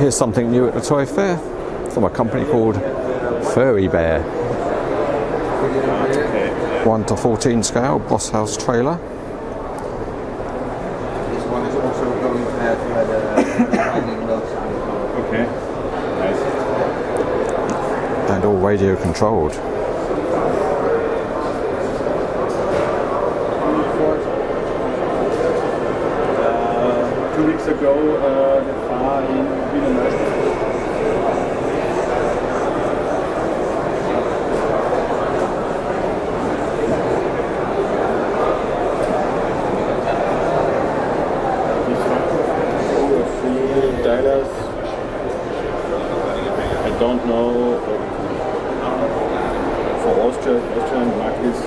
Here's something new at the toy fair from a company called Furry Bear. 1:14 scale Boss House trailer. This one is also going to have the winding loads on it. Okay, nice. And all radio controlled. Two weeks ago, the far in Nuremberg. I don't know for Austrian markets.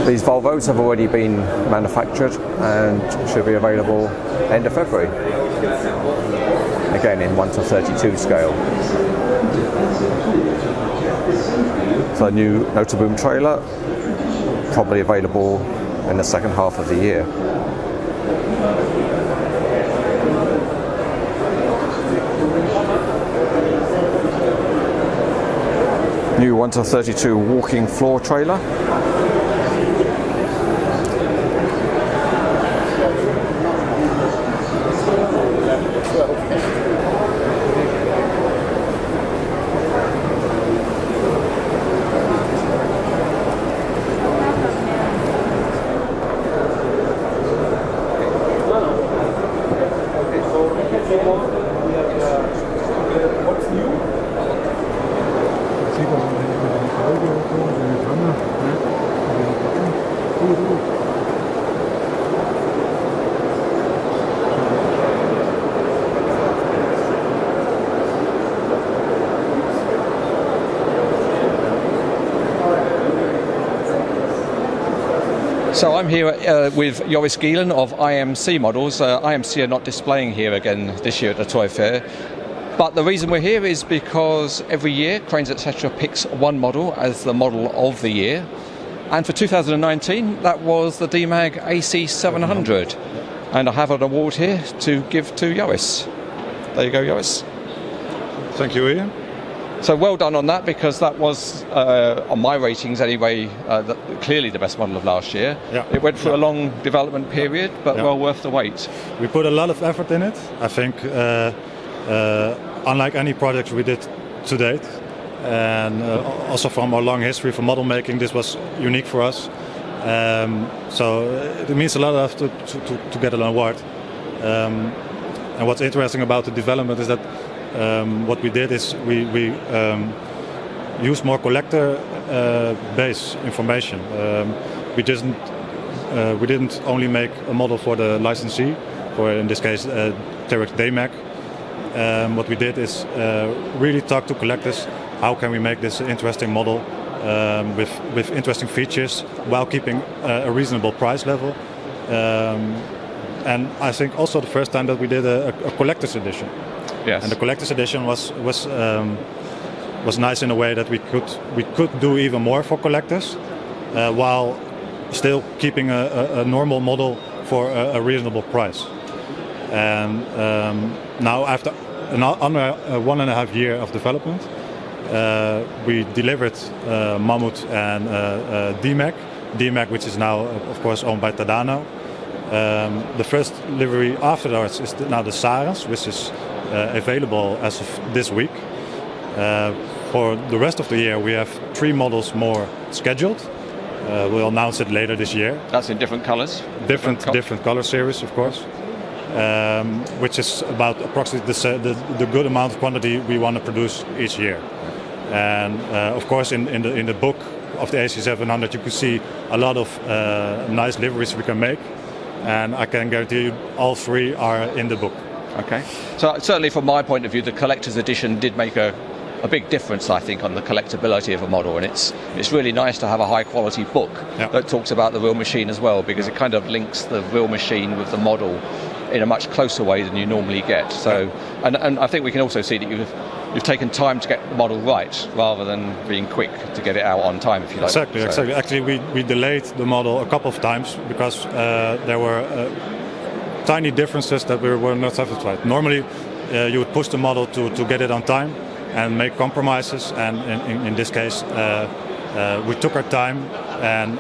These Volvos have already been manufactured and should be available end of February. Again in 1:32 scale. So a new Notaboom trailer, probably available in the second half of the year. New 1:32 walking floor trailer. So I'm here with Joris Gielen of IMC Models. IMC are not displaying here again this year at the Toy Fair. But the reason we're here is because every year Cranes Etc. picks one model as the model of the year. And for 2019, that was the DMAG AC700. And I have an award here to give to Joris. There you go, Joris. Thank you, Ian. So well done on that, because that was, on my ratings anyway, clearly the best model of last year. Yeah. It went through a long development period, but well worth the wait. We put a lot of effort in it. I think, unlike any project we did to date, and also from our long history for model making, this was unique for us. So it means a lot to get an award. And what's interesting about the development is that what we did is we used more collector base information. We didn't only make a model for the licensee, for in this case Terex DMAC. What we did is really talk to collectors. How can we make this interesting model with interesting features while keeping a reasonable price level? And I think also the first time that we did a collector's edition. Yes. And the collector's edition was nice in a way that we could do even more for collectors, while still keeping a normal model for a reasonable price. And now after under 1.5 years of development, we delivered Mammoth and DMAC. DMAC, which is now of course owned by Tadano. The first livery afterwards is now the Sarens, which is available as of this week. For the rest of the year, we have 3 models more scheduled. We'll announce it later this year. That's in different colours? Different color series, of course. Which is about approximately the good amount of quantity we want to produce each year. And of course, in the book of the AC700, you can see a lot of nice liveries we can make. And I can guarantee you all 3 are in the book. Okay. So certainly from my point of view, the collector's edition did make a big difference, I think, on the collectability of a model, and it's really nice to have a high quality book that talks about the real machine as well, because it kind of links the real machine with the model in a much closer way than you normally get. So, and I think we can also see that you've taken time to get the model right rather than being quick to get it out on time, if you like. Exactly. Actually, we delayed the model a couple of times because there were tiny differences that we were not satisfied. Normally, you would push the model to get it on time and make compromises, and in this case, we took our time, and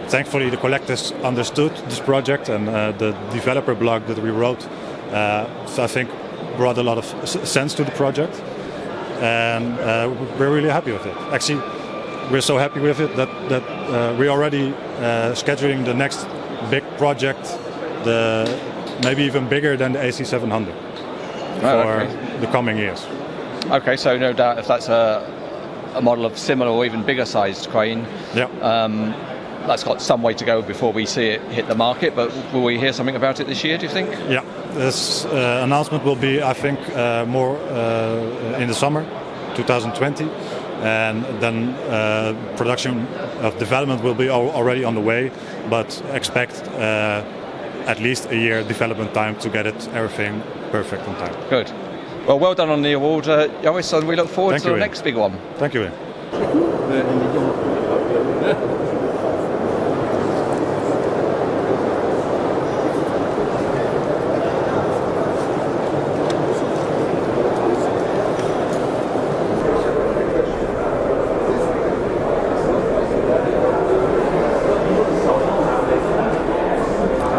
thankfully the collectors understood this project, and the developer blog that we wrote, so I think brought a lot of sense to the project, and we're really happy with it. Actually, we're so happy with it that we're already scheduling the next big project, maybe even bigger than the AC700 for the coming years. Okay, so no doubt if that's a model of similar or even bigger sized crane, that's got some way to go before we see it hit the market, but will we hear something about it this year, do you think? Yeah, this announcement will be, I think, more in the summer 2020, and then production of development will be already on the way, but expect at least a year development time to get everything perfect on time. Good. Well done on the award, Joris, and we look forward to the next big one. Thank you, Ian.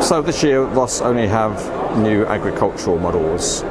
So this year, Ross only have new agricultural models.